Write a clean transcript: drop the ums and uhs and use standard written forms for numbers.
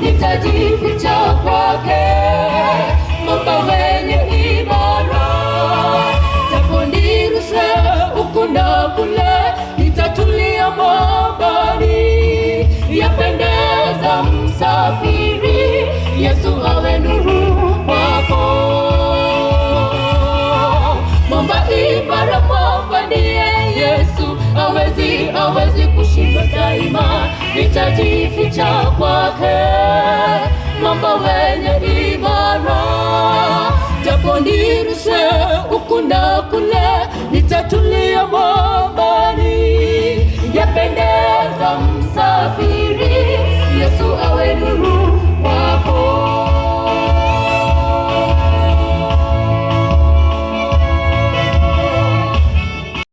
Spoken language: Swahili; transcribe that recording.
nitajificha kwake. Mwamba wenye imara, japo nirushwe huku na kule, nitatulia mwambani. Yapendeza msafiri, Yesu awe nuru wako. Mwamba imara, mwamba ndiye Yesu, hawezi kushinda daima. Nitajificha kwake, mwamba wenye imara, japo nirushwe huku na kule, nitatulia mwambani.